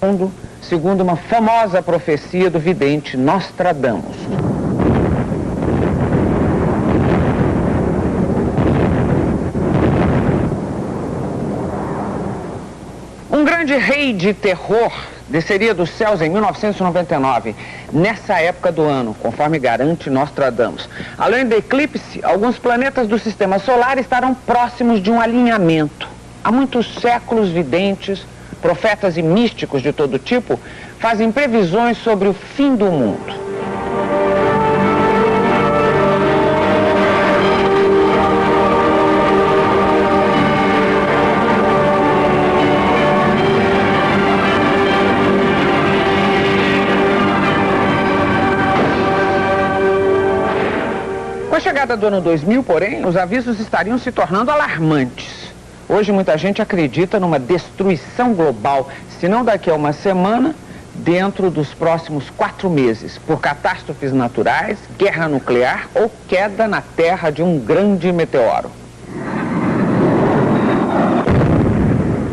mundo, segundo uma famosa profecia do vidente Nostradamus. Um grande rei de terror desceria dos céus em 1999, nessa época do ano, conforme garante Nostradamus. Além do eclipse, alguns planetas do sistema solar estarão próximos de um alinhamento. Há muitos séculos, videntes, profetas e místicos de todo tipo fazem previsões sobre o fim do mundo. Com a chegada do ano 2000, porém, os avisos estariam se tornando alarmantes. Hoje muita gente acredita numa destruição global, se não daqui a uma semana, dentro dos próximos 4 meses, por catástrofes naturais, guerra nuclear ou queda na Terra de um grande meteoro.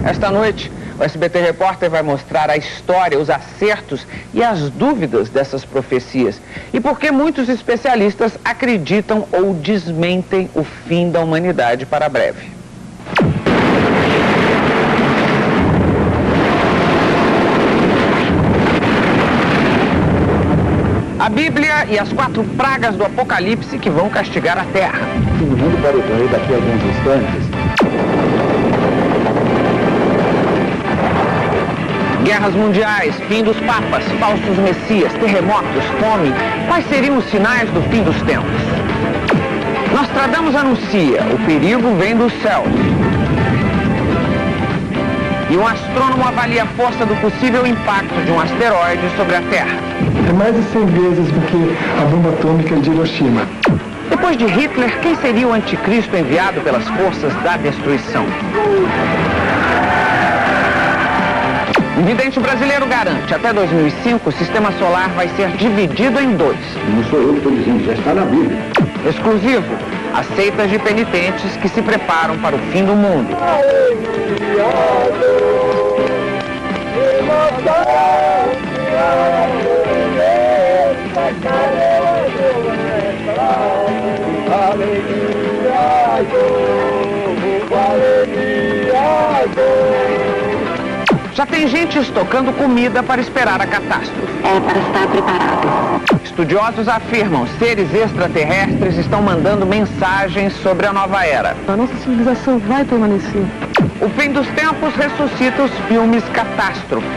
Esta noite, o SBT Repórter vai mostrar a história, os acertos e as dúvidas dessas profecias e por que muitos especialistas acreditam ou desmentem o fim da humanidade para breve. A Bíblia e as 4 pragas do Apocalipse que vão castigar a Terra. O mundo pode ocorrer daqui a alguns instantes. Guerras mundiais, fim dos papas, falsos messias, terremotos, fome. Quais seriam os sinais do fim dos tempos? Nostradamus anuncia, o perigo vem dos céus. E um astrônomo avalia a força do possível impacto de um asteroide sobre a Terra. É mais de 100 vezes do que a bomba atômica de Hiroshima. Depois de Hitler, quem seria o anticristo enviado pelas forças da destruição? Um vidente brasileiro garante, até 2005, o sistema solar vai ser dividido em 2. Não sou eu que estou dizendo, já está na Bíblia. Exclusivo, as seitas de penitentes que se preparam para o fim do mundo. Já tem gente estocando comida para esperar a catástrofe. É para estar preparado. Estudiosos afirmam que seres extraterrestres estão mandando mensagens sobre a nova era. A nossa civilização vai permanecer. O fim dos tempos ressuscita os filmes catástrofe.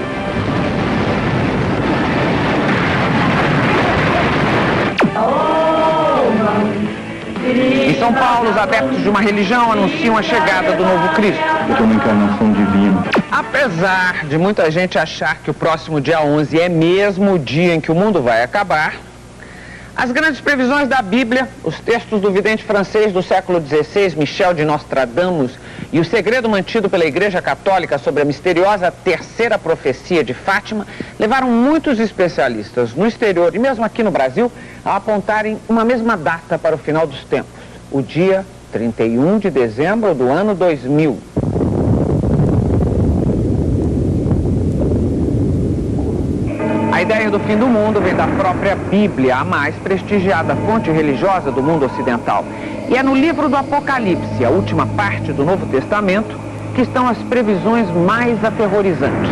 Em São Paulo, os adeptos de uma religião anunciam a chegada do novo Cristo. Eu estou uma encarnação divina. Apesar de muita gente achar que o próximo dia 11 é mesmo o dia em que o mundo vai acabar, as grandes previsões da Bíblia, os textos do vidente francês do século XVI, Michel de Nostradamus, e o segredo mantido pela Igreja Católica sobre a misteriosa terceira profecia de Fátima, levaram muitos especialistas no exterior e mesmo aqui no Brasil a apontarem uma mesma data para o final dos tempos, o dia 31 de dezembro do ano 2000. A ideia do fim do mundo vem da própria Bíblia, a mais prestigiada fonte religiosa do mundo ocidental. E é no livro do Apocalipse, a última parte do Novo Testamento, que estão as previsões mais aterrorizantes.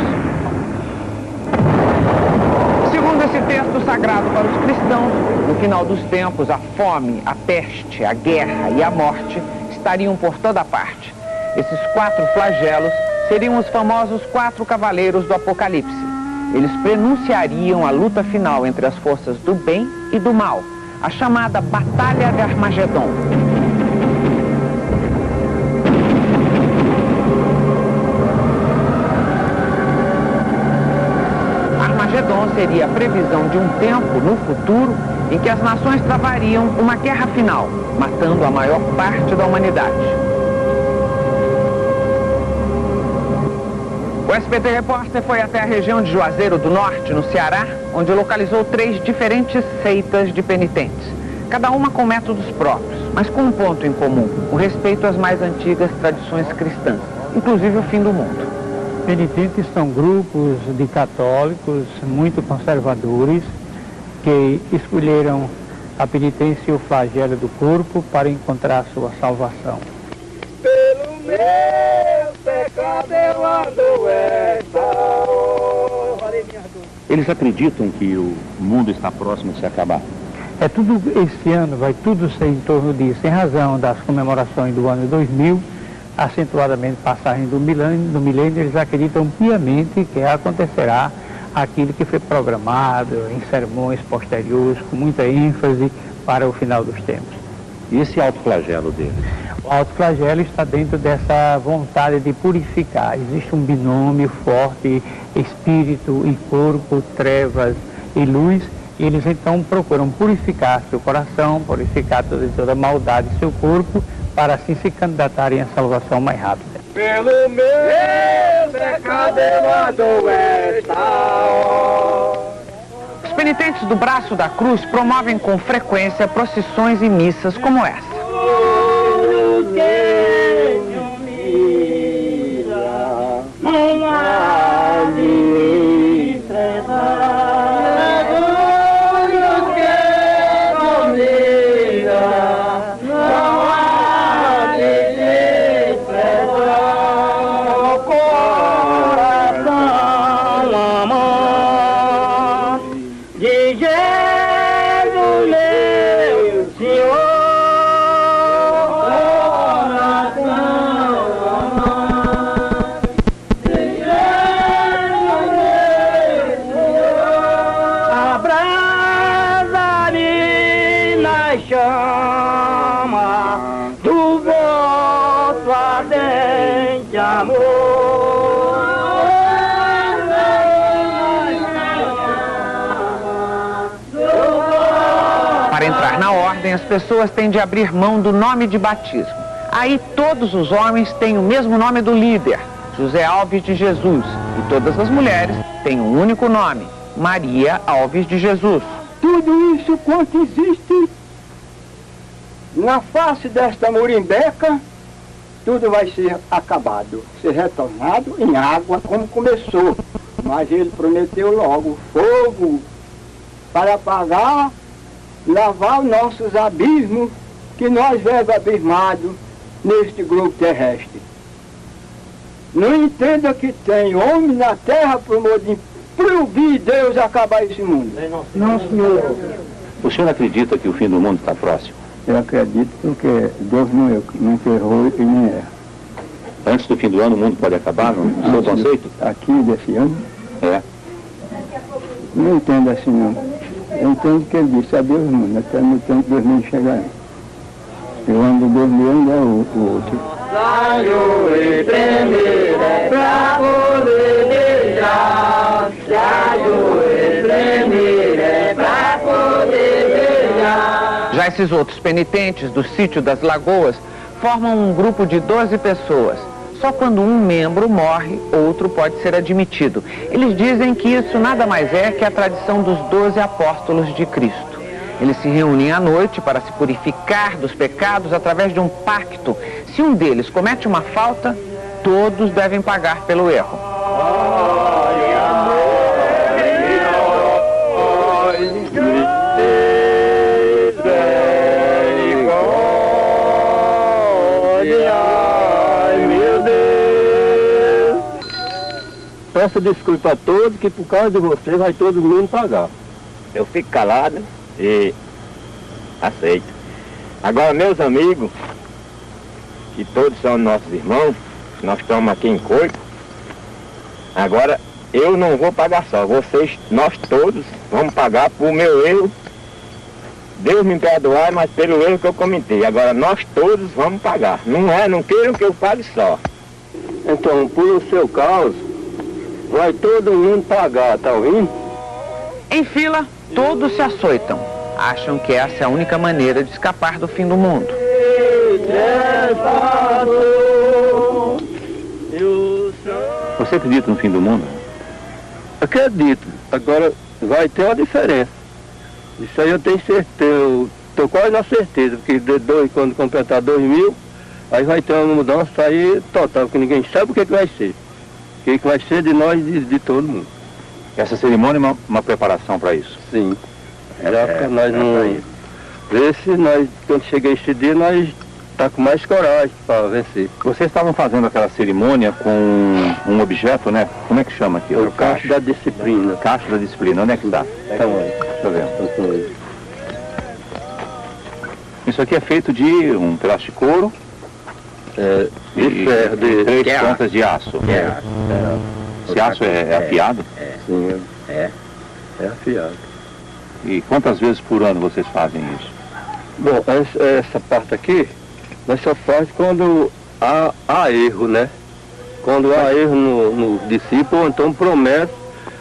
Segundo esse texto sagrado para os cristãos, no final dos tempos, a fome, a peste, a guerra e a morte estariam por toda parte. Esses 4 flagelos seriam os famosos 4 cavaleiros do Apocalipse. Eles prenunciariam a luta final entre as forças do bem e do mal, a chamada Batalha de Armagedon. Armagedon seria a previsão de um tempo no futuro em que as nações travariam uma guerra final, matando a maior parte da humanidade. O SBT Repórter foi até a região de Juazeiro do Norte, no Ceará, onde localizou 3 diferentes seitas de penitentes, cada uma com métodos próprios, mas com um ponto em comum, o respeito às mais antigas tradições cristãs, inclusive o fim do mundo. Penitentes são grupos de católicos muito conservadores que escolheram a penitência e o flagelo do corpo para encontrar sua salvação. Pelo meu pecado eu ando esta hora. Eles acreditam que o mundo está próximo de se acabar? É tudo, esse ano vai tudo ser em torno disso, em razão das comemorações do ano 2000, acentuadamente passagem do milênio, eles acreditam piamente que acontecerá aquilo que foi programado em sermões posteriores, com muita ênfase para o final dos tempos. E esse autoflagelo dele? O autoflagelo está dentro dessa vontade de purificar. Existe um binômio forte, espírito e corpo, trevas e luz, e eles então procuram purificar seu coração, purificar toda a maldade de seu corpo, para assim se candidatarem à salvação mais rápida. Pelo meu pecado eu ando esta hora. Os penitentes do Braço da Cruz promovem com frequência procissões e missas como essa. Chama do vosso ardente amor. Para entrar na ordem, as pessoas têm de abrir mão do nome de batismo. Aí todos os homens têm o mesmo nome do líder, José Alves de Jesus, e todas as mulheres têm um único nome, Maria Alves de Jesus. Tudo isso quanto existe na face desta murimbeca, tudo vai ser acabado, ser retornado em água como começou. Mas ele prometeu logo fogo para apagar, lavar os nossos abismos que nós vemos abismados neste globo terrestre. Não entenda que tem homem na terra por modo de proibir Deus acabar esse mundo. Não, senhor. O senhor acredita que o fim do mundo está próximo? Eu acredito porque Deus não errou e nem erra. Antes do fim do ano o mundo pode acabar, no seu conceito? Aqui desse ano? É. Não entendo assim não. Eu entendo que ele disse a Deus mundo, até no tempo de 2000 chegar. E o ano de 2000 ainda é o outro. Saio e tremer é pra poder beijar. Saio e tremer é pra poder beijar. Já esses outros penitentes do Sítio das Lagoas formam um grupo de 12 pessoas. Só quando um membro morre, outro pode ser admitido. Eles dizem que isso nada mais é que a tradição dos 12 apóstolos de Cristo. Eles se reúnem à noite para se purificar dos pecados através de um pacto. Se um deles comete uma falta, todos devem pagar pelo erro. Peço desculpa a todos que por causa de você vai todo mundo pagar. Eu fico calado e aceito. Agora, meus amigos, que todos são nossos irmãos, nós estamos aqui em Coipo, agora eu não vou pagar só, vocês, nós todos vamos pagar por meu erro. Deus me perdoar, mas pelo erro que eu cometi. Agora nós todos vamos pagar. Não queiram que eu pague só. Então, por seu caso, vai todo mundo pagar, tá ouvindo? Em fila, todos se açoitam. Acham que essa é a única maneira de escapar do fim do mundo. Você acredita no fim do mundo? Acredito. Agora vai ter uma diferença. Isso aí eu tenho certeza, estou quase na certeza, porque quando completar 2000, aí vai ter uma mudança aí total, que ninguém sabe o que vai ser. que vai ser de nós e de todo mundo. Essa cerimônia é uma preparação para isso? Sim. Já para nós não... Ver se nós, quando chegar esse dia, nós tá com mais coragem para vencer. Vocês estavam fazendo aquela cerimônia com um objeto, né? Como é que chama aqui? O cacho da disciplina. Cacho da disciplina. Onde é que está? Então, Deixa eu ver. Isso aqui é feito de um pedaço de couro de ferro, de 3 pontas de aço. Esse aço é afiado? Sim, é afiado. E quantas vezes por ano vocês fazem isso? Bom, essa parte aqui, nós só faz quando há erro, né? Quando há erro no discípulo, então promessa,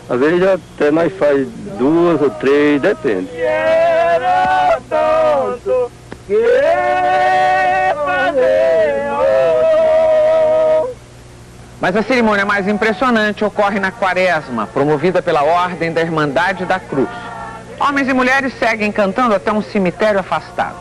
às vezes até nós faz 2 ou 3, depende. Era tanto que fazer. Mas a cerimônia mais impressionante ocorre na Quaresma, promovida pela Ordem da Irmandade da Cruz. Homens e mulheres seguem cantando até um cemitério afastado.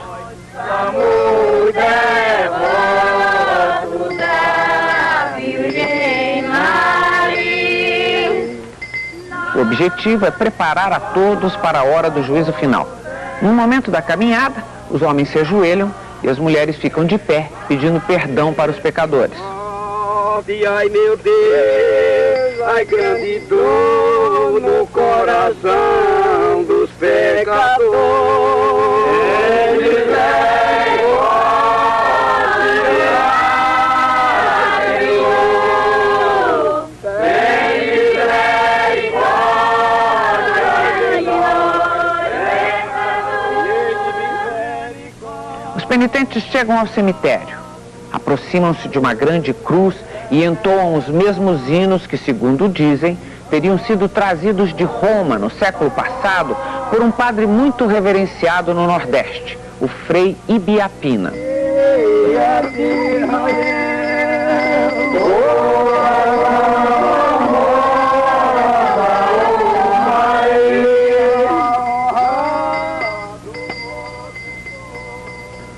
O objetivo é preparar a todos para a hora do juízo final. No momento da caminhada, os homens se ajoelham e as mulheres ficam de pé, pedindo perdão para os pecadores. Ai meu Deus, ai grande dor no coração dos pecadores. Os penitentes chegam ao cemitério, aproximam-se de uma grande cruz e entoam os mesmos hinos que, segundo dizem, teriam sido trazidos de Roma no século passado por um padre muito reverenciado no Nordeste, o Frei Ibiapina.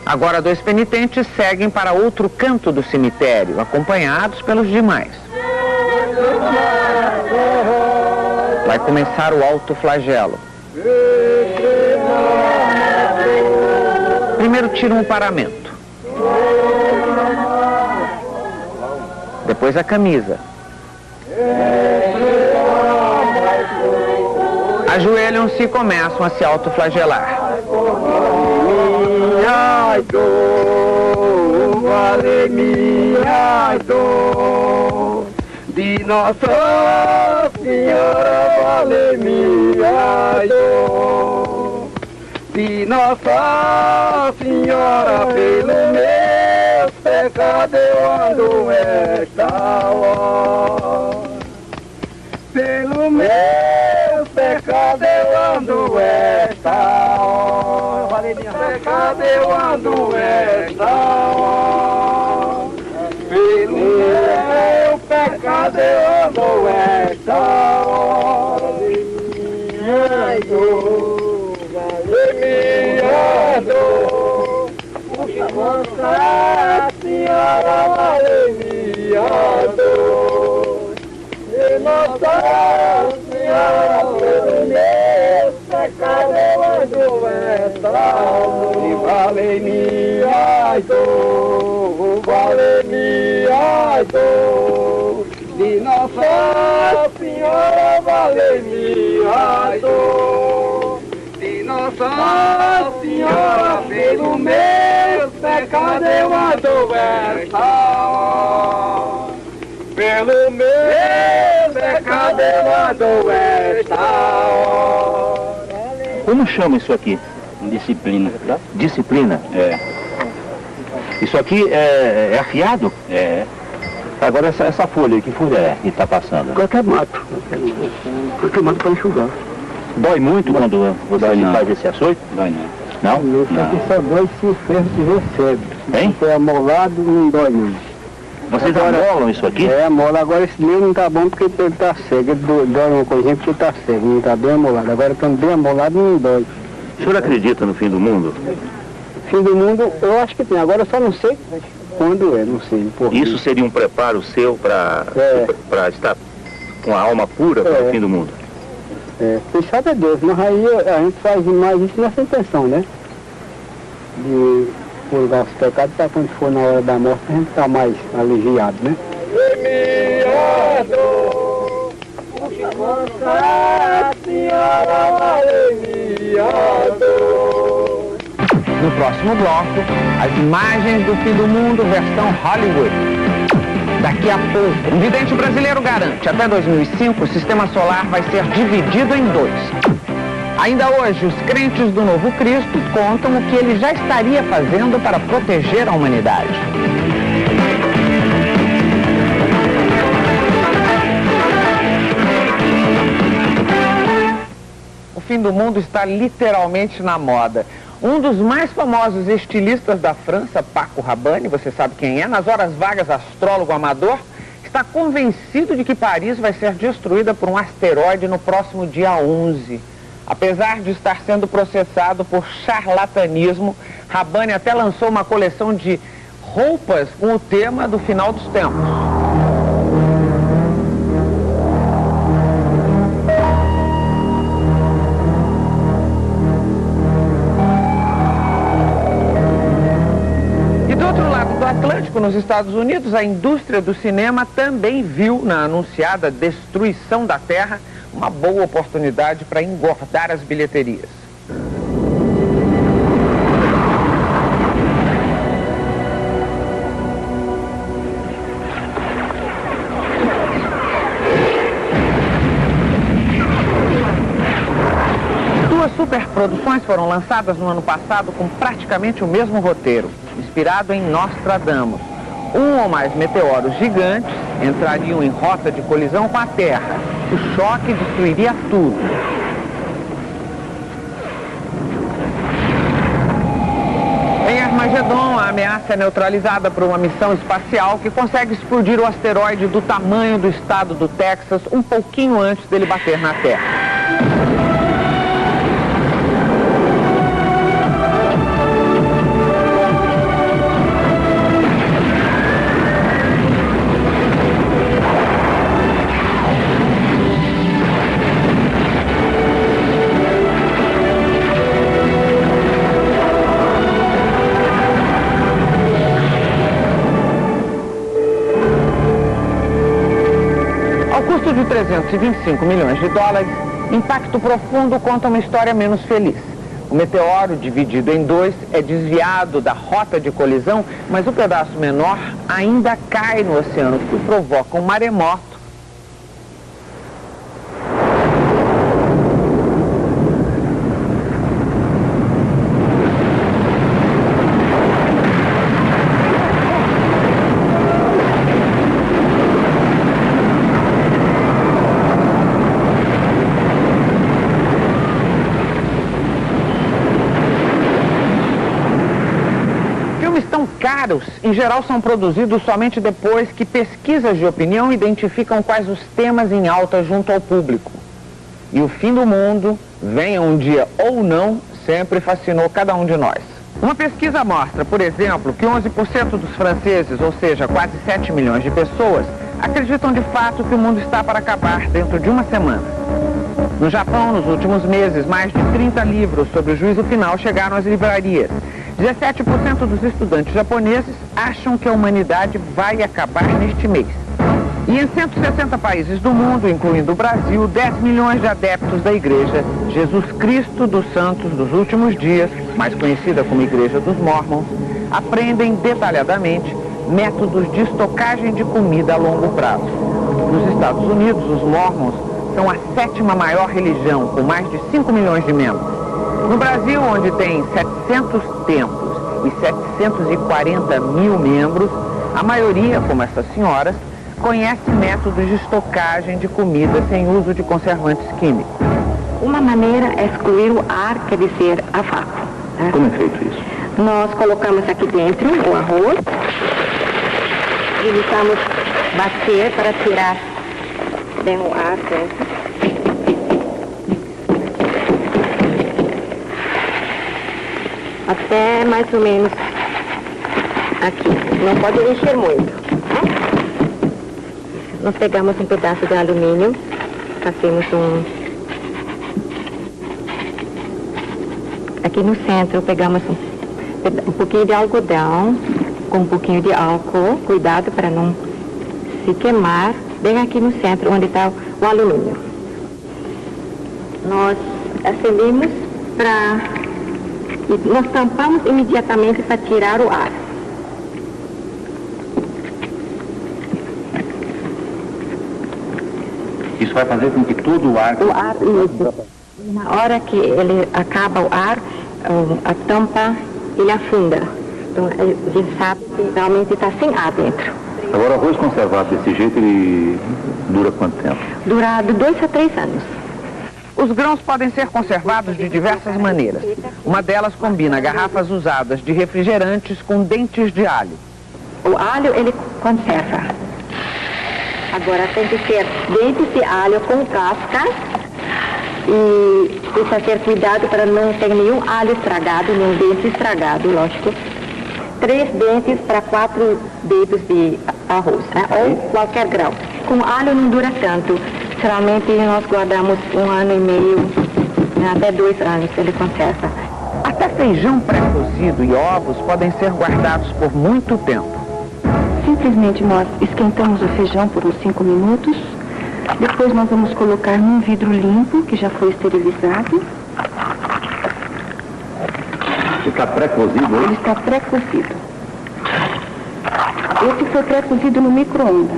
Agora 2 penitentes seguem para outro canto do cemitério, acompanhados pelos demais. Vai começar o alto flagelo. Primeiro tiram o paramento. Depois a camisa. Ajoelham-se e começam a se autoflagelar. Ai, dor, vale minha dor, de Nossa Senhora vale minha dor, de Nossa Senhora pelo meu pecado eu ando esta hora, pelo meu pecado eu ando esta hora, pecado eu ando esta hora, pelo meu pecado eu ando esta hora, minha dor, minha dor, porque Nossa Senhora vale minha dor, e Nossa Senhora pelo meu pecado eu ando esta hora, e vale minha dor, vale minha dor, de Nossa Senhora vale minha dor, de Nossa Senhora pelo meu pecado eu ando esta hora, pelo meu pecado eu ando esta hora. Como chama isso aqui? Disciplina. Disciplina? É. Isso aqui é afiado? É. Agora essa folha aí, que folha é que está passando? Qualquer mato. Qualquer mato para enxugar. Dói muito quando você Dói faz esse açoite? Dói não. Não? Isso aqui só dói se o ferro estiver cego. Hein? Se for amolado, não dói muito. Vocês amolam isso aqui? É, amola. Agora esse meu não tá bom porque ele tá cego. Ele dói uma coisinha porque ele tá cego, não tá bem amolado. Agora estando bem amolado, não dói. O senhor acredita no fim do mundo? Fim do mundo, eu acho que tem. Agora eu só não sei quando é, não sei. Isso seria um preparo seu para estar com a alma pura para o fim do mundo? Quem sabe é Deus, mas aí a gente faz mais isso nessa intenção, né? De purgar os pecados para quando for na hora da morte a gente estar mais aliviado, né? No próximo bloco, as imagens do fim do mundo versão Hollywood. Daqui a pouco, um vidente brasileiro garante, até 2005 o sistema solar vai ser dividido em 2. Ainda hoje, os crentes do Novo Cristo contam o que ele já estaria fazendo para proteger a humanidade. O fim do mundo está literalmente na moda. Um dos mais famosos estilistas da França, Paco Rabanne, você sabe quem é, nas horas vagas astrólogo amador, está convencido de que Paris vai ser destruída por um asteroide no próximo dia 11. Apesar de estar sendo processado por charlatanismo, Rabanne até lançou uma coleção de roupas com o tema do final dos tempos. Atlântico, nos Estados Unidos, a indústria do cinema também viu na anunciada destruição da Terra uma boa oportunidade para engordar as bilheterias. Duas superproduções foram lançadas no ano passado com praticamente o mesmo roteiro, inspirado em Nostradamus. Um ou mais meteoros gigantes entrariam em rota de colisão com a Terra. O choque destruiria tudo. Em Armagedon, a ameaça é neutralizada por uma missão espacial que consegue explodir o asteroide do tamanho do estado do Texas um pouquinho antes dele bater na Terra. Custo de 325 milhões de dólares, Impacto Profundo conta uma história menos feliz. O meteoro, dividido em 2, é desviado da rota de colisão, mas o pedaço menor ainda cai no oceano, o que provoca um maremoto. Caros, em geral, são produzidos somente depois que pesquisas de opinião identificam quais os temas em alta junto ao público. E o fim do mundo, venha um dia ou não, sempre fascinou cada um de nós. Uma pesquisa mostra, por exemplo, que 11% dos franceses, ou seja, quase 7 milhões de pessoas, acreditam de fato que o mundo está para acabar dentro de uma semana. No Japão, nos últimos meses, mais de 30 livros sobre o juízo final chegaram às livrarias. 17% dos estudantes japoneses acham que a humanidade vai acabar neste mês. E em 160 países do mundo, incluindo o Brasil, 10 milhões de adeptos da Igreja Jesus Cristo dos Santos dos Últimos Dias, mais conhecida como Igreja dos Mormons, aprendem detalhadamente métodos de estocagem de comida a longo prazo. Nos Estados Unidos, os Mormons são a 7ª maior religião, com mais de 5 milhões de membros. No Brasil, onde tem 700 templos e 740 mil membros, a maioria, como essas senhoras, conhece métodos de estocagem de comida sem uso de conservantes químicos. Uma maneira é excluir o ar, quer dizer, a vácuo. Né? Como é feito isso? Nós colocamos aqui dentro o arroz e deixamos bater para tirar bem o ar dentro. Até mais ou menos Aqui, não pode encher muito. Nós pegamos um pedaço de alumínio, fazemos aqui no centro pegamos um pouquinho de algodão com um pouquinho de álcool, cuidado para não se queimar, bem aqui no centro onde está o alumínio. Nós acendemos e nós tampamos imediatamente para tirar o ar. Isso vai fazer com que todo o ar... Isso. Na hora que ele acaba o ar, a tampa, ele afunda. Então, a gente sabe que realmente está sem ar dentro. Agora, o arroz conservado desse jeito, ele dura quanto tempo? Dura de 2 a 3 anos. Os grãos podem ser conservados de diversas maneiras. Uma delas combina garrafas usadas de refrigerantes com dentes de alho. O alho, ele conserva. Agora tem que ser dentes de alho com casca e precisa ter cuidado para não ter nenhum alho estragado, nenhum dente estragado, lógico. 3 dentes para 4 dedos de arroz, né? Ou qualquer grão. Com alho não dura tanto. Geralmente nós guardamos 1 ano e meio, né? Até 2 anos ele conserva. Até feijão pré-cozido e ovos podem ser guardados por muito tempo. Simplesmente nós esquentamos o feijão por uns 5 minutos, depois nós vamos colocar num vidro limpo, que já foi esterilizado. Está pré-cozido? Ele está pré-cozido. Esse foi pré-cozido no micro-ondas.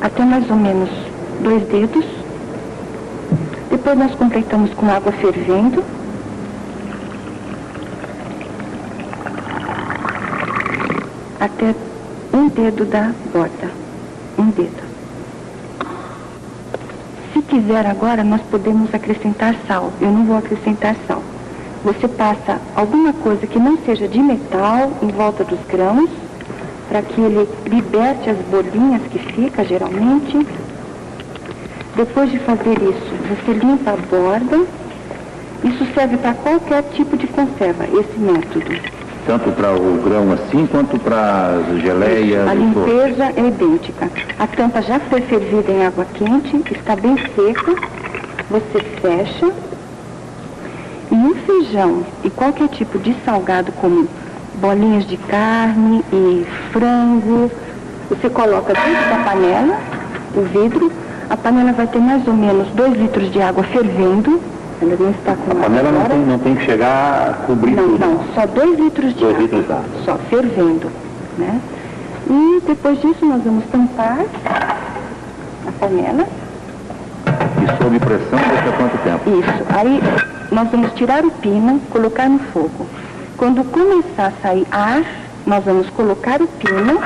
Até mais ou menos 2 dedos. Depois nós completamos com água fervendo. Até 1 dedo da borda. 1 dedo. Se quiser agora, nós podemos acrescentar sal. Eu não vou acrescentar sal. Você passa alguma coisa que não seja de metal em volta dos grãos, para que ele liberte as bolinhas que fica, geralmente. Depois de fazer isso, você limpa a borda. Isso serve para qualquer tipo de conserva, esse método. Tanto para o grão assim, quanto para as geleias? A limpeza é idêntica. A tampa já foi fervida em água quente, está bem seca. Você fecha. E o feijão e qualquer tipo de salgado, como bolinhas de carne e frango, você coloca dentro da panela, o vidro. A panela vai ter mais ou menos 2 litros de água fervendo. Ela não está com a panela não tem que chegar a cobrir tudo? Não, só 2 litros de água, só fervendo, né? E depois disso nós vamos tampar a panela. E sob pressão, deixa quanto tempo? Isso, aí nós vamos tirar o pino, colocar no fogo. Quando começar a sair ar, nós vamos colocar o pino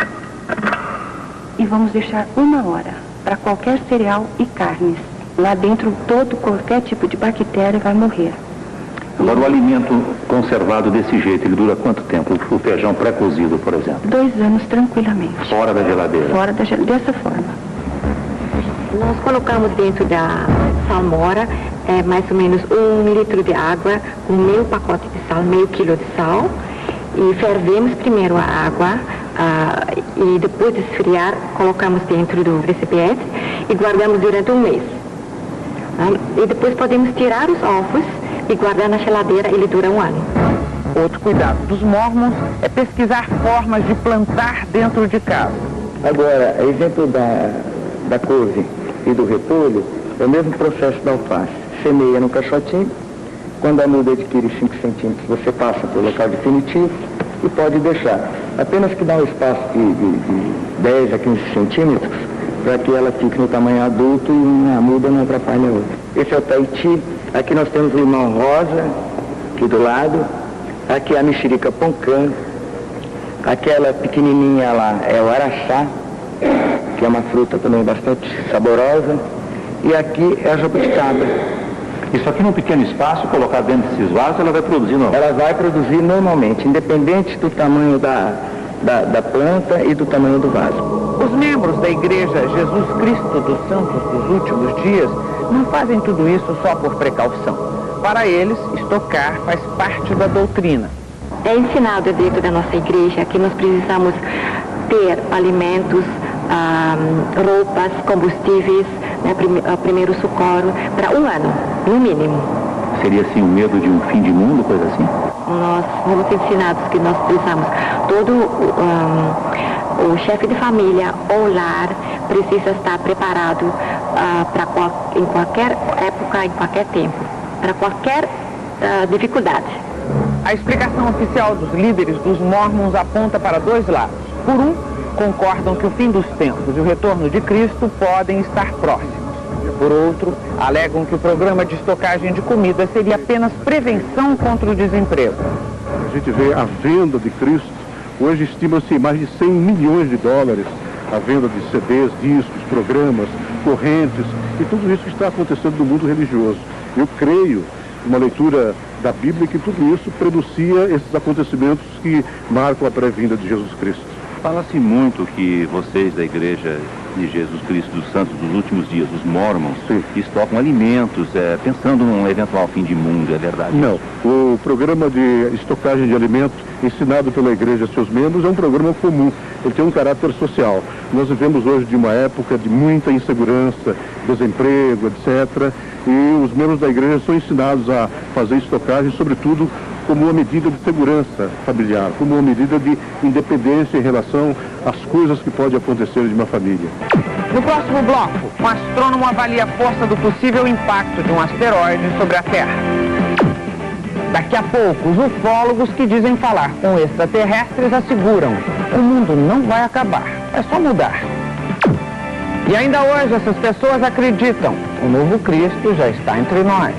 e vamos deixar 1 hora para qualquer cereal e carnes. Lá dentro, qualquer tipo de bactéria vai morrer. Agora, o alimento conservado desse jeito, ele dura quanto tempo? O feijão pré-cozido, por exemplo? 2 anos tranquilamente. Fora da geladeira? Fora da geladeira, dessa forma. Nós colocamos dentro da salmoura mais ou menos 1 litro de água, com meio pacote de sal, meio quilo de sal, e fervemos primeiro a água, e depois de esfriar, colocamos dentro do recipiente e guardamos durante 1 mês. E depois podemos tirar os ovos e guardar na geladeira, ele dura 1 ano. Outro cuidado dos mormons é pesquisar formas de plantar dentro de casa. Agora, exemplo da couve e do repolho, é o mesmo processo da alface. Semeia no caixotinho, quando a muda adquire 5 centímetros, você passa para o local definitivo e pode deixar. Apenas que dá um espaço de 10 a 15 centímetros, para que ela fique no tamanho adulto e uma muda não atrapalhe a outra. Esse é o Tahiti. Aqui nós temos o limão rosa, aqui do lado. Aqui a mexerica poncã. Aquela pequenininha lá é o araçá, que é uma fruta também bastante saborosa. E aqui é a jabuticaba. Isso aqui num pequeno espaço, colocar dentro desses vasos, ela vai produzir normalmente? Ela vai produzir normalmente, independente do tamanho da planta e do tamanho do vaso. Os membros da Igreja Jesus Cristo dos Santos dos Últimos Dias não fazem tudo isso só por precaução. Para eles, estocar faz parte da doutrina. É ensinado dentro da nossa igreja que nós precisamos ter alimentos, roupas, combustíveis, né, primeiro socorro, para um ano, no mínimo. Seria assim o medo de um fim de mundo, coisa assim? Nós fomos ensinados que nós precisamos, o chefe de família ou lar precisa estar preparado em qualquer época, em qualquer tempo, para qualquer dificuldade. A explicação oficial dos líderes dos Mormons aponta para dois lados. Por um, concordam que o fim dos tempos e o retorno de Cristo podem estar próximos. Por outro, alegam que o programa de estocagem de comida seria apenas prevenção contra o desemprego. A gente vê a venda de Cristo, hoje estima-se mais de 100 milhões de dólares, a venda de CDs, discos, programas, correntes, e tudo isso que está acontecendo no mundo religioso. Eu creio, uma leitura da Bíblia, que tudo isso prenuncia esses acontecimentos que marcam a pré-vinda de Jesus Cristo. Fala-se muito que vocês da Igreja de Jesus Cristo dos Santos dos Últimos Dias, os Mormons, estocam alimentos, pensando num eventual fim de mundo, é verdade? Não. O programa de estocagem de alimentos ensinado pela Igreja a seus membros é um programa comum. Ele tem um caráter social. Nós vivemos hoje de uma época de muita insegurança, desemprego, etc. E os membros da Igreja são ensinados a fazer estocagem, sobretudo como uma medida de segurança familiar, como uma medida de independência em relação às coisas que podem acontecer de uma família. No próximo bloco, um astrônomo avalia a força do possível impacto de um asteroide sobre a Terra. Daqui a pouco, os ufólogos que dizem falar com extraterrestres asseguram: o mundo não vai acabar, é só mudar. E ainda hoje essas pessoas acreditam: o novo Cristo já está entre nós.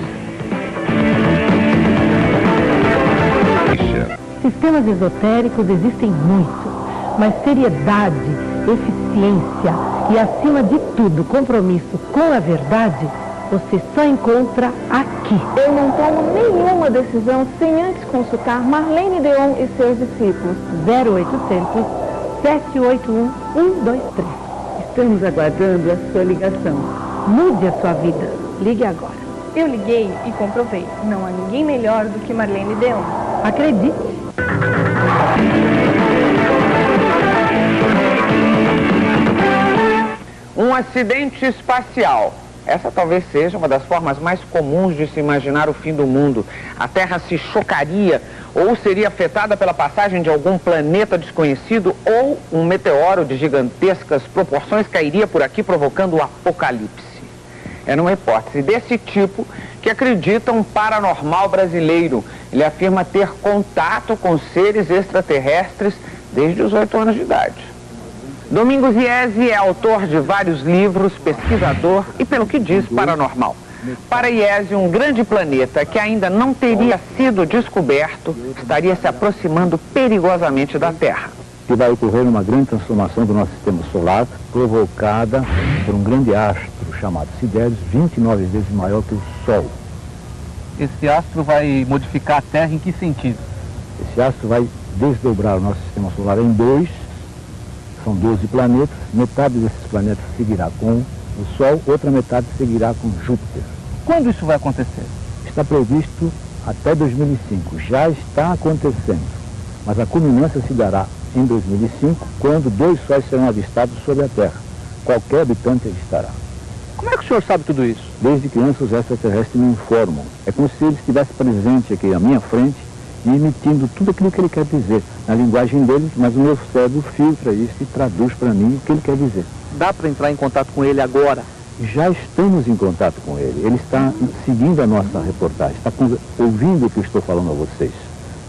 Sistemas esotéricos existem muito, mas seriedade, eficiência e, acima de tudo, compromisso com a verdade, você só encontra aqui. Eu não tomo nenhuma decisão sem antes consultar Marlene Deon e seus discípulos. 0800 781 123. Estamos aguardando a sua ligação. Mude a sua vida. Ligue agora. Eu liguei e comprovei. Não há ninguém melhor do que Marlene Deon. Acredite. Um acidente espacial. Essa talvez seja uma das formas mais comuns de se imaginar o fim do mundo. A Terra se chocaria ou seria afetada pela passagem de algum planeta desconhecido, ou um meteoro de gigantescas proporções cairia por aqui provocando o apocalipse. É numa hipótese desse tipo que acredita um paranormal brasileiro. Ele afirma ter contato com seres extraterrestres desde os 8 anos de idade. Domingos Iese é autor de vários livros, pesquisador e, pelo que diz, paranormal. Para Iese, um grande planeta que ainda não teria sido descoberto estaria se aproximando perigosamente da Terra. Que vai ocorrer uma grande transformação do nosso sistema solar, provocada por um grande astro chamado Sidéreos, 29 vezes maior que o Sol. Esse astro vai modificar a Terra em que sentido? Esse astro vai desdobrar o nosso sistema solar em dois, são 12 planetas, metade desses planetas seguirá com o Sol, outra metade seguirá com Júpiter. Quando isso vai acontecer? Está previsto até 2005, já está acontecendo, mas a culminância se dará em 2005, quando 2 sóis serão avistados sobre a Terra. Qualquer habitante avistará. Como é que o senhor sabe tudo isso? Desde criança os extraterrestres me informam. É como se ele estivesse presente aqui à minha frente e emitindo tudo aquilo que ele quer dizer, na linguagem dele, mas o meu cérebro filtra isso e traduz para mim o que ele quer dizer. Dá para entrar em contato com ele agora? Já estamos em contato com ele. Ele está seguindo a nossa reportagem, está ouvindo o que eu estou falando a vocês.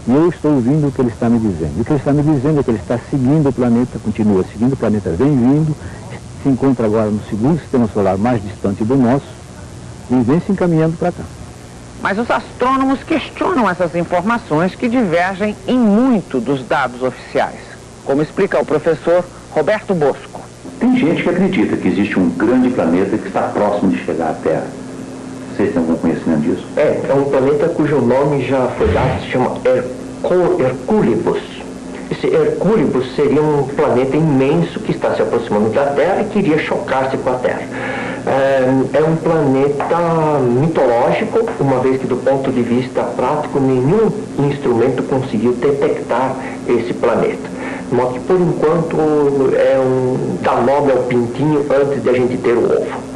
E eu estou ouvindo o que ele está me dizendo. E o que ele está me dizendo é que ele está seguindo o planeta, continua seguindo o planeta, vem vindo, se encontra agora no segundo sistema solar mais distante do nosso e vem se encaminhando para cá. Mas os astrônomos questionam essas informações que divergem em muito dos dados oficiais, como explica o professor Roberto Bosco. Tem gente que acredita que existe um grande planeta que está próximo de chegar à Terra. Vocês têm algum conhecimento disso? É um planeta cujo nome já foi dado, se chama Hercúlebus. Esse Hercúlebus seria um planeta imenso que está se aproximando da Terra e que iria chocar-se com a Terra. É um planeta mitológico, uma vez que do ponto de vista prático nenhum instrumento conseguiu detectar esse planeta. De modo que por enquanto dá nome ao pintinho antes de a gente ter o ovo.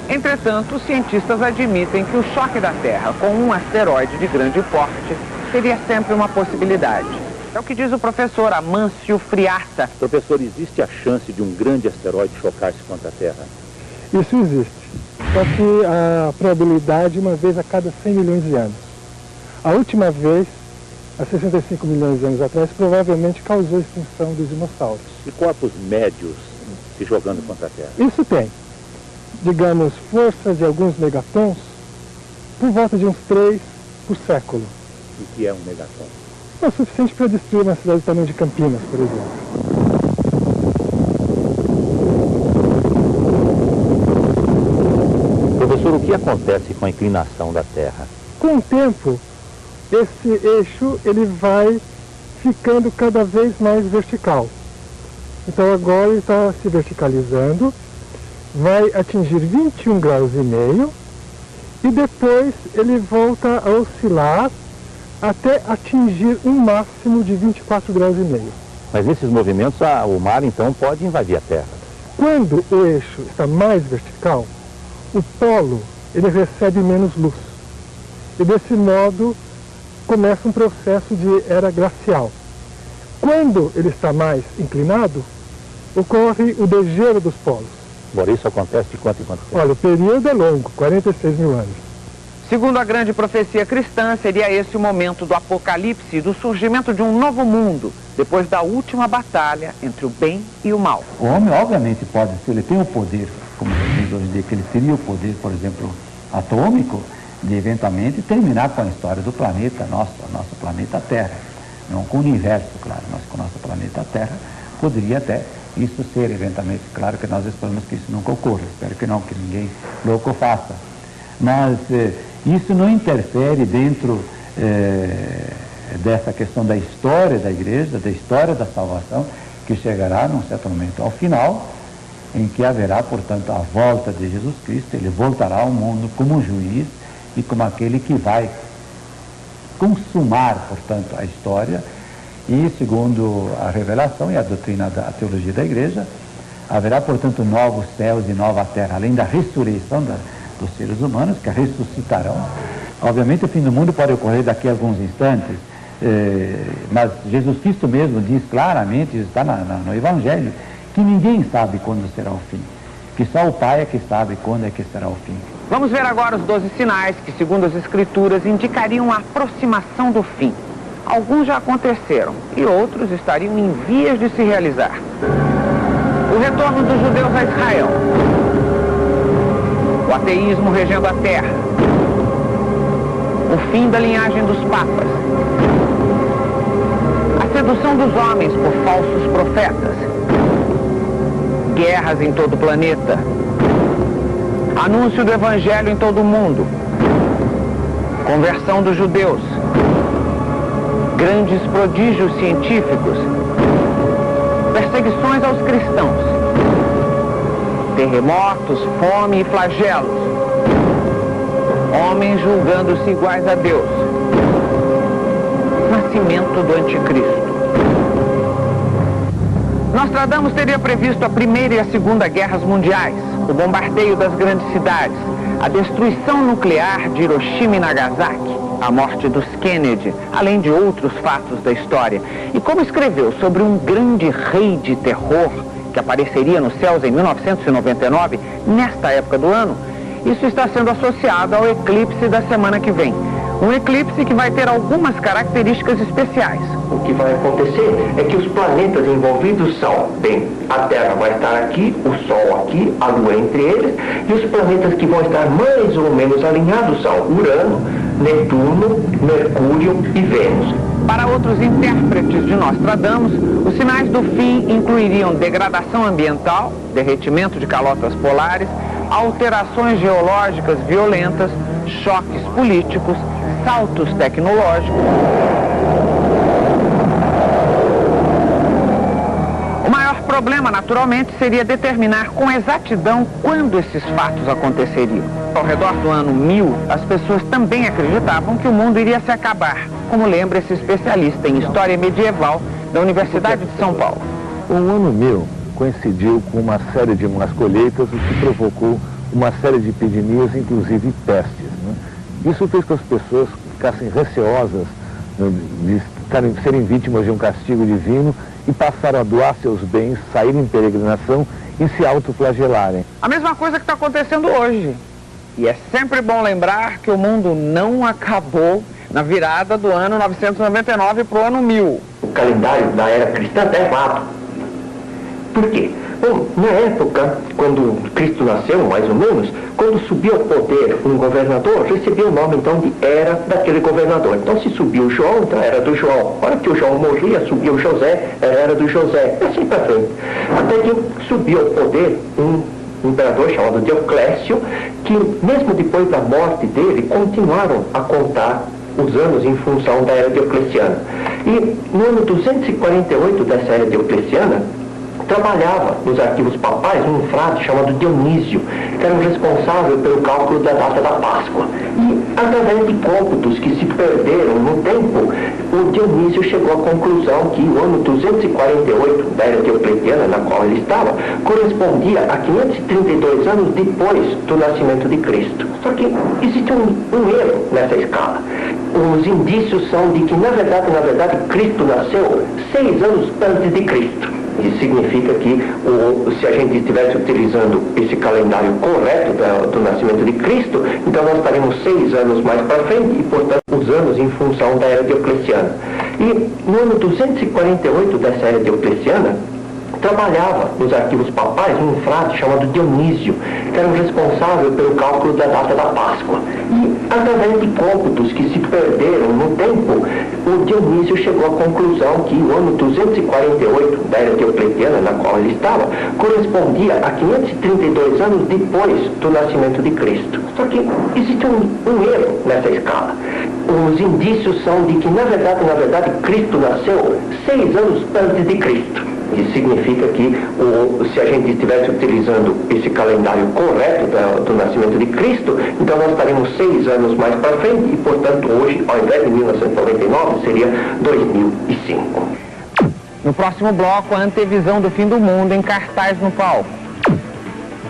Entretanto, os cientistas admitem que o choque da Terra com um asteroide de grande porte seria sempre uma possibilidade. É o que diz o professor Amâncio Friarta. Professor, existe a chance de um grande asteroide chocar-se contra a Terra? Isso existe. Só que a probabilidade uma vez a cada 100 milhões de anos. A última vez, há 65 milhões de anos atrás, provavelmente causou a extinção dos dinossauros. E corpos médios se jogando contra a Terra? Isso tem. Digamos, forças de alguns megatons, por volta de uns 3 por século. O que é um megaton? É o suficiente para destruir uma cidade do tamanho de Campinas, por exemplo. Professor, o que acontece com a inclinação da Terra? Com o tempo, esse eixo ele vai ficando cada vez mais vertical. Então agora ele está se verticalizando, vai atingir 21 graus e meio e depois ele volta a oscilar até atingir um máximo de 24 graus e meio. Mas nesses movimentos o mar então pode invadir a Terra. Quando o eixo está mais vertical, o polo ele recebe menos luz. E desse modo começa um processo de era glacial. Quando ele está mais inclinado, ocorre o degelo dos polos. Agora, isso acontece de quanto em quanto tempo? Olha, o período é longo, 46 mil anos. Segundo a grande profecia cristã, seria esse o momento do apocalipse e do surgimento de um novo mundo, depois da última batalha entre o bem e o mal. O homem, obviamente, pode ser, ele tem o poder, como diz hoje em dia, que ele teria o poder, por exemplo, atômico, de eventualmente terminar com a história do planeta nosso planeta Terra. Não com o universo, claro, mas com o nosso planeta Terra, poderia até isso ser eventualmente, claro que nós esperamos que isso nunca ocorra, espero que não, que ninguém louco faça. Mas isso não interfere dentro dessa questão da história da igreja, da história da salvação, que chegará num certo momento ao final, em que haverá, portanto, a volta de Jesus Cristo. Ele voltará ao mundo como juiz e como aquele que vai consumar, portanto, a história. E, segundo a revelação e a doutrina da teologia da igreja, haverá, portanto, novos céus e nova terra, além da ressurreição dos seres humanos, que ressuscitarão. Obviamente, o fim do mundo pode ocorrer daqui a alguns instantes, mas Jesus Cristo mesmo diz claramente, está no Evangelho, que ninguém sabe quando será o fim, que só o Pai é que sabe quando é que será o fim. Vamos ver agora os 12 sinais que, segundo as Escrituras, indicariam a aproximação do fim. Alguns já aconteceram e outros estariam em vias de se realizar. O retorno dos judeus a Israel. O ateísmo regendo a terra. O fim da linhagem dos papas. A sedução dos homens por falsos profetas. Guerras em todo o planeta. Anúncio do evangelho em todo o mundo. Conversão dos judeus. Grandes prodígios científicos, perseguições aos cristãos, terremotos, fome e flagelos, homens julgando-se iguais a Deus, nascimento do anticristo. Nostradamus teria previsto a Primeira e a Segunda Guerras Mundiais, o bombardeio das grandes cidades, a destruição nuclear de Hiroshima e Nagasaki, a morte dos Kennedy, além de outros fatos da história. E como escreveu sobre um grande rei de terror que apareceria nos céus em 1999, nesta época do ano, isso está sendo associado ao eclipse da semana que vem. Um eclipse que vai ter algumas características especiais. O que vai acontecer é que os planetas envolvidos são, bem, a Terra vai estar aqui, o Sol aqui, a Lua entre eles, e os planetas que vão estar mais ou menos alinhados são Urano, Netuno, Mercúrio e Vênus. Para outros intérpretes de Nostradamus, os sinais do fim incluiriam degradação ambiental, derretimento de calotas polares, alterações geológicas violentas, choques políticos, saltos tecnológicos. O maior problema, naturalmente, seria determinar com exatidão quando esses fatos aconteceriam. Ao redor do ano 1000, as pessoas também acreditavam que o mundo iria se acabar, como lembra esse especialista em história medieval da Universidade de São Paulo. O ano 1000 coincidiu com uma série de más colheitas, o que provocou uma série de epidemias, inclusive pestes, né? Isso fez com que as pessoas ficassem receosas, né, de serem vítimas de um castigo divino e passaram a doar seus bens, saírem em peregrinação e se autoflagelarem. A mesma coisa que está acontecendo hoje. E é sempre bom lembrar que o mundo não acabou na virada do ano 999 para o ano 1000. O calendário da era cristã está errado. Por quê? Bom, na época, quando Cristo nasceu, mais ou menos, quando subiu ao poder um governador, recebia o nome, então, de era daquele governador. Então, se subiu o João, então era do João. A hora que o João morria, subiu o José, era do José. E assim para frente. Até que subiu ao poder um imperador chamado Dioclésio, que mesmo depois da morte dele, continuaram a contar os anos em função da era diocleciana. E no ano 248 dessa era diocleciana, trabalhava nos arquivos papais um frade chamado Dionísio, que era o responsável pelo cálculo da data da Páscoa. E, através de cômputos que se perderam no tempo, o Dionísio chegou à conclusão que o ano 248 da era diocleciana, na qual ele estava, correspondia a 532 anos depois do nascimento de Cristo. Só que existe um erro nessa escala. Os indícios são de que, na verdade, Cristo nasceu 6 anos antes de Cristo. Isso significa que se a gente estivesse utilizando esse calendário correto do nascimento de Cristo, então nós estaremos 6 anos mais para frente e, portanto, os anos em função da era diocleciana. E no ano 248 dessa era diocleciana, trabalhava nos arquivos papais um frade chamado Dionísio, que era o responsável pelo cálculo da data da Páscoa. E, através de cômputos que se perderam no tempo, o Dionísio chegou à conclusão que o ano 248 da era diocleciana, na qual ele estava, correspondia a 532 anos depois do nascimento de Cristo. Só que existe um erro nessa escala. Os indícios são de que, na verdade, Cristo nasceu 6 anos antes de Cristo. Isso significa que, se a gente estivesse utilizando esse calendário correto do nascimento de Cristo, então nós estaremos 6 anos mais para frente e, portanto, hoje, ao invés de 1999, seria 2005. No próximo bloco, a antevisão do fim do mundo em cartaz no palco.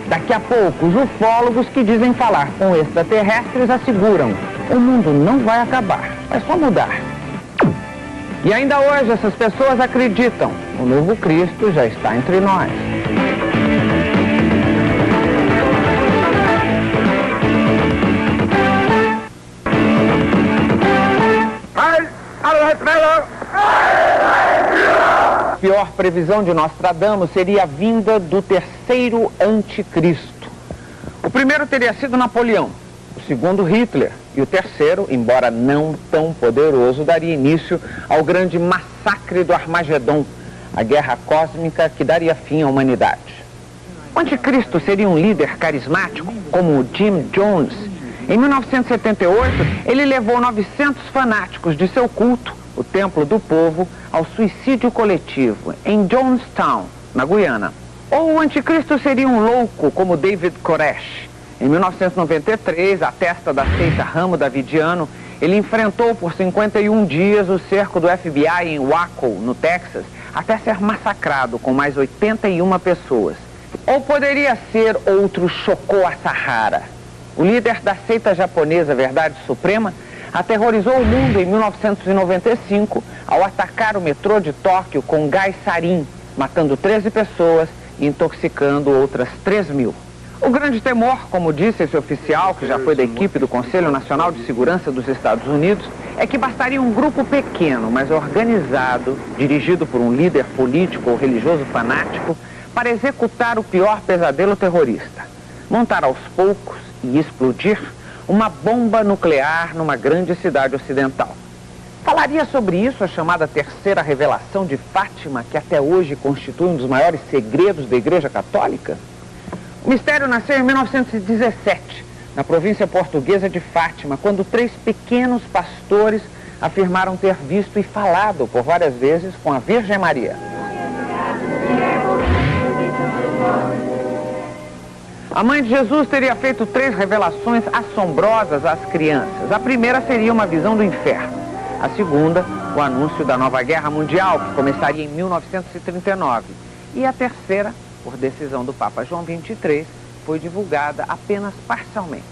Daqui a pouco, os ufólogos que dizem falar com extraterrestres asseguram: o mundo não vai acabar, vai só mudar. E ainda hoje essas pessoas acreditam: o novo Cristo já está entre nós. A pior previsão de Nostradamus seria a vinda do terceiro anticristo. O primeiro teria sido Napoleão, o segundo Hitler, e o terceiro, embora não tão poderoso, daria início ao grande massacre do Armagedon, a guerra cósmica que daria fim à humanidade. O anticristo seria um líder carismático, como Jim Jones. Em 1978, ele levou 900 fanáticos de seu culto, o Templo do Povo, ao suicídio coletivo, em Jonestown, na Guiana. Ou o anticristo seria um louco, como David Koresh. Em 1993, à testa da seita Ramo Davidiano, ele enfrentou por 51 dias o cerco do FBI em Waco, no Texas, até ser massacrado com mais 81 pessoas. Ou poderia ser outro Shoko Asahara. O líder da seita japonesa Verdade Suprema aterrorizou o mundo em 1995 ao atacar o metrô de Tóquio com gás sarin, matando 13 pessoas e intoxicando outras 3.000. O grande temor, como disse esse oficial, que já foi da equipe do Conselho Nacional de Segurança dos Estados Unidos, é que bastaria um grupo pequeno, mas organizado, dirigido por um líder político ou religioso fanático, para executar o pior pesadelo terrorista: montar aos poucos e explodir uma bomba nuclear numa grande cidade ocidental. Falaria sobre isso a chamada terceira revelação de Fátima, que até hoje constitui um dos maiores segredos da Igreja Católica? O mistério nasceu em 1917, na província portuguesa de Fátima, quando 3 pequenos pastores afirmaram ter visto e falado por várias vezes com a Virgem Maria. A mãe de Jesus teria feito 3 revelações assombrosas às crianças. A primeira seria uma visão do inferno. A segunda, o anúncio da nova guerra mundial, que começaria em 1939. E a terceira, por decisão do Papa João XXIII, foi divulgada apenas parcialmente.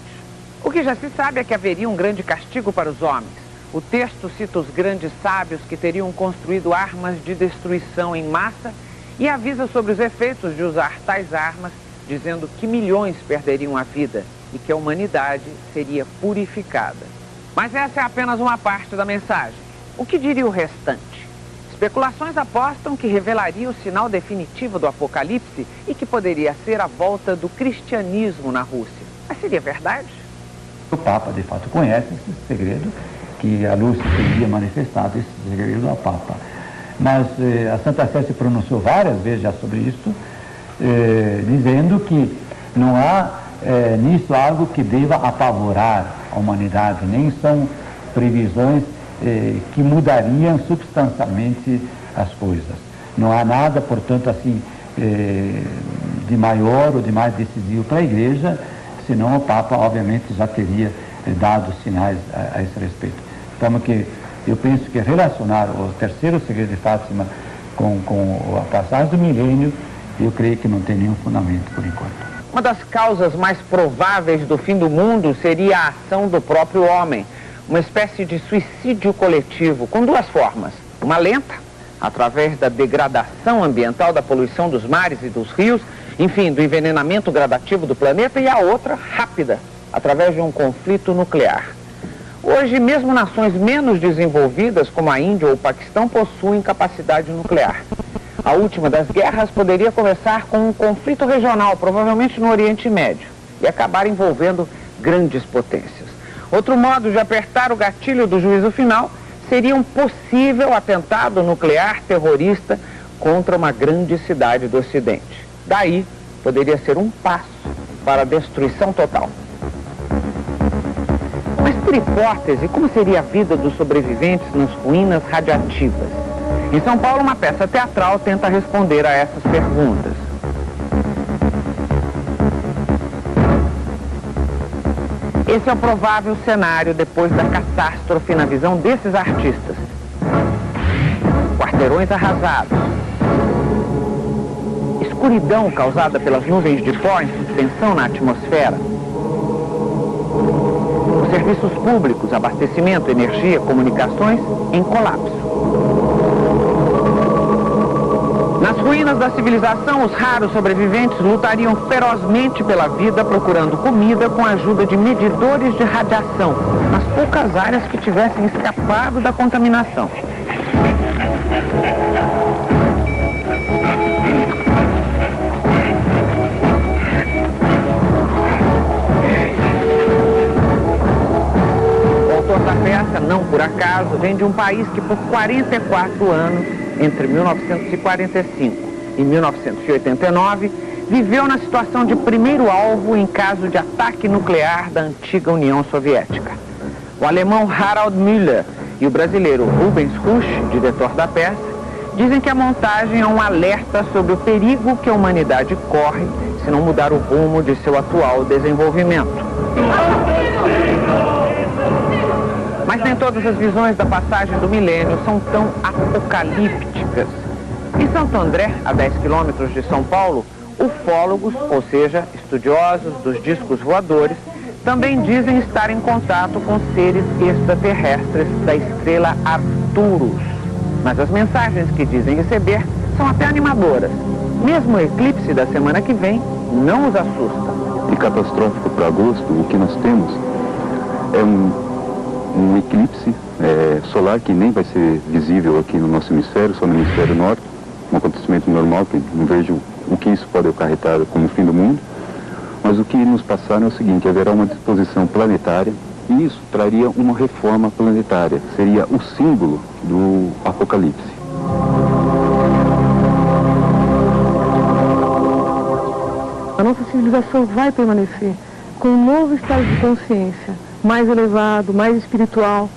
O que já se sabe é que haveria um grande castigo para os homens. O texto cita os grandes sábios que teriam construído armas de destruição em massa e avisa sobre os efeitos de usar tais armas, dizendo que milhões perderiam a vida e que a humanidade seria purificada. Mas essa é apenas uma parte da mensagem. O que diria o restante? Especulações apostam que revelaria o sinal definitivo do Apocalipse e que poderia ser a volta do cristianismo na Rússia. Mas seria verdade? O Papa, de fato, conhece esse segredo, que a Lúcia teria manifestado esse segredo ao Papa. Mas a Santa Sé se pronunciou várias vezes já sobre isso, dizendo que não há nisso algo que deva apavorar a humanidade, nem são previsões que mudariam substancialmente as coisas. Não há nada, portanto, assim, de maior ou de mais decisivo para a Igreja, senão o Papa, obviamente, já teria dado sinais a esse respeito. Então, que eu penso que relacionar o terceiro segredo de Fátima com a passagem do milênio, eu creio que não tem nenhum fundamento por enquanto. Uma das causas mais prováveis do fim do mundo seria a ação do próprio homem, uma espécie de suicídio coletivo, com 2 formas. Uma lenta, através da degradação ambiental, da poluição dos mares e dos rios, enfim, do envenenamento gradativo do planeta, e a outra, rápida, através de um conflito nuclear. Hoje, mesmo nações menos desenvolvidas, como a Índia ou o Paquistão, possuem capacidade nuclear. A última das guerras poderia começar com um conflito regional, provavelmente no Oriente Médio, e acabar envolvendo grandes potências. Outro modo de apertar o gatilho do juízo final seria um possível atentado nuclear terrorista contra uma grande cidade do Ocidente. Daí, poderia ser um passo para a destruição total. Mas por hipótese, como seria a vida dos sobreviventes nas ruínas radiativas? Em São Paulo, uma peça teatral tenta responder a essas perguntas. Esse é o provável cenário depois da catástrofe na visão desses artistas. Quarteirões arrasados. Escuridão causada pelas nuvens de pó em suspensão na atmosfera. Os serviços públicos, abastecimento, energia, comunicações em colapso. Nas ruínas da civilização, os raros sobreviventes lutariam ferozmente pela vida, procurando comida com a ajuda de medidores de radiação, nas poucas áreas que tivessem escapado da contaminação. O autor da peça, não por acaso, vem de um país que por 44 anos, entre 1945 e 1989, viveu na situação de primeiro alvo em caso de ataque nuclear da antiga União Soviética. O alemão Harald Müller e o brasileiro Rubens Rusch, diretor da peça, dizem que a montagem é um alerta sobre o perigo que a humanidade corre se não mudar o rumo de seu atual desenvolvimento. Mas nem todas as visões da passagem do milênio são tão apocalípticas. Em Santo André, a 10 quilômetros de São Paulo, ufólogos, ou seja, estudiosos dos discos voadores, também dizem estar em contato com seres extraterrestres da estrela Arcturus. Mas as mensagens que dizem receber são até animadoras. Mesmo o eclipse da semana que vem não os assusta. E catastrófico para agosto, o que nós temos é um eclipse solar que nem vai ser visível aqui no nosso hemisfério, só no hemisfério norte, um acontecimento normal que não vejo o que isso pode acarretar como o fim do mundo, mas o que nos passaram é o seguinte: haverá uma disposição planetária e isso traria uma reforma planetária, seria o símbolo do apocalipse. A nossa civilização vai permanecer com um novo estado de consciência, mais elevado, mais espiritual,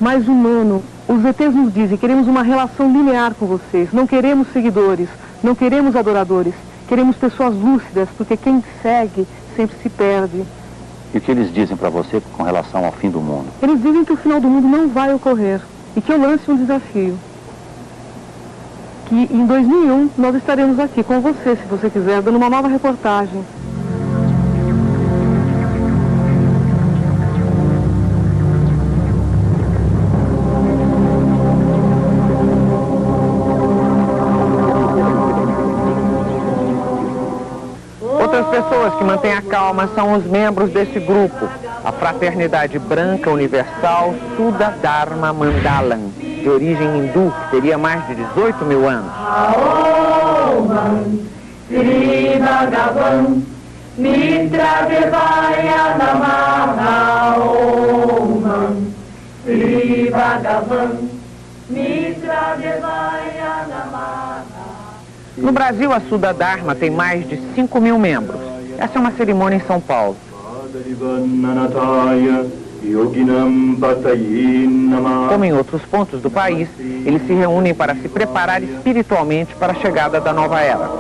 mais humano. Os ETs nos dizem: queremos uma relação linear com vocês, não queremos seguidores, não queremos adoradores, queremos pessoas lúcidas, porque quem segue sempre se perde. E o que eles dizem para você com relação ao fim do mundo? Eles dizem que o final do mundo não vai ocorrer e que eu lance um desafio. Que em 2001 nós estaremos aqui com você, se você quiser, dando uma nova reportagem. Outras pessoas que mantêm a calma são os membros desse grupo, a Fraternidade Branca Universal Sudha Dharma Mandalam, de origem hindu, que teria mais de 18 mil anos. No Brasil, a Sudha Dharma tem mais de 5 mil membros. Essa é uma cerimônia em São Paulo. Como em outros pontos do país, eles se reúnem para se preparar espiritualmente para a chegada da nova era.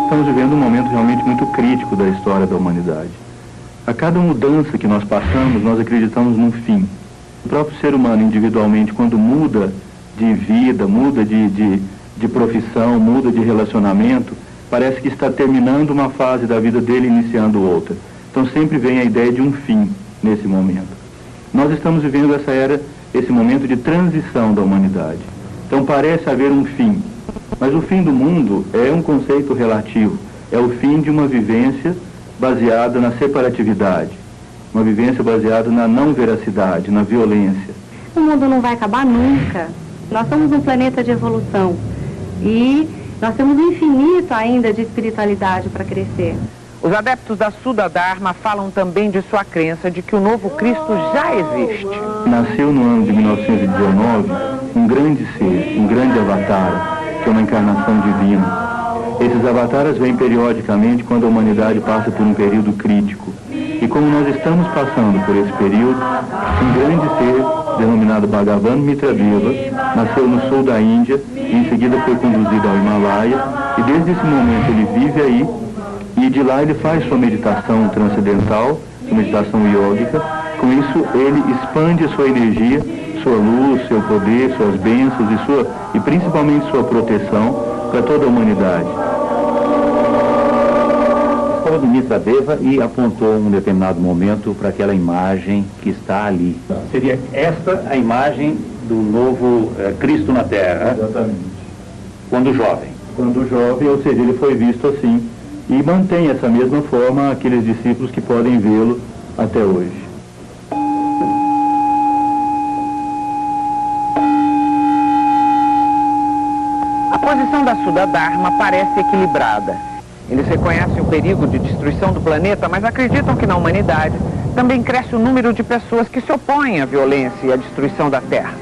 Estamos vivendo um momento realmente muito crítico da história da humanidade. A cada mudança que nós passamos, nós acreditamos num fim. O próprio ser humano, individualmente, quando muda de vida, muda de profissão, muda de relacionamento, parece que está terminando uma fase da vida dele e iniciando outra. Então sempre vem a ideia de um fim nesse momento. Nós estamos vivendo essa era, esse momento de transição da humanidade. Então parece haver um fim. Mas o fim do mundo é um conceito relativo. É o fim de uma vivência baseada na separatividade. Uma vivência baseada na não veracidade, na violência. O mundo não vai acabar nunca. Nós somos um planeta de evolução. E nós temos um infinito ainda de espiritualidade para crescer. Os adeptos da Sudha Dharma falam também de sua crença de que o novo Cristo já existe. Nasceu no ano de 1919 um grande ser, um grande avatar, que é uma encarnação divina. Esses avataras vêm periodicamente quando a humanidade passa por um período crítico. E como nós estamos passando por esse período, um grande ser, denominado Bhagavan Mitradeva, nasceu no sul da Índia e em seguida foi conduzido ao Himalaia. E desde esse momento ele vive aí e de lá ele faz sua meditação transcendental, sua meditação yógica. Com isso ele expande a sua energia, sua luz, seu poder, suas bênçãos e principalmente sua proteção para toda a humanidade. Falou do Mitradeva e apontou um determinado momento para aquela imagem que está ali. Seria esta a imagem do novo Cristo na Terra? Exatamente. Quando jovem? Quando jovem, ou seja, ele foi visto assim e mantém essa mesma forma aqueles discípulos que podem vê-lo até hoje. A posição da Sudha Dharma parece equilibrada. Eles reconhecem o perigo de destruição do planeta, mas acreditam que na humanidade também cresce o número de pessoas que se opõem à violência e à destruição da Terra.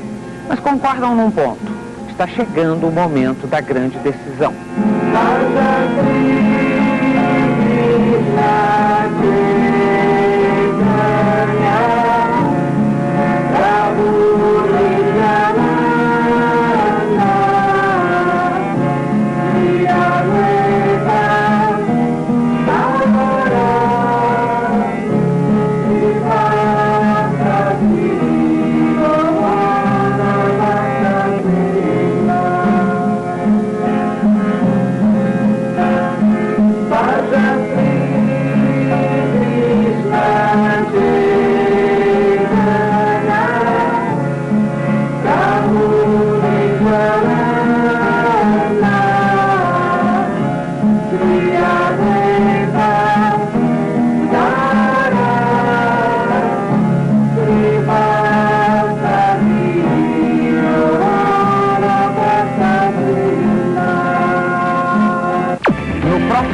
Mas concordam num ponto: está chegando o momento da grande decisão.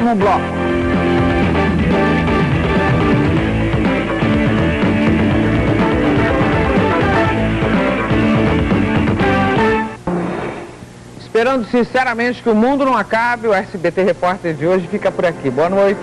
No bloco. Esperando sinceramente que o mundo não acabe, o SBT Repórter de hoje fica por aqui. Boa noite.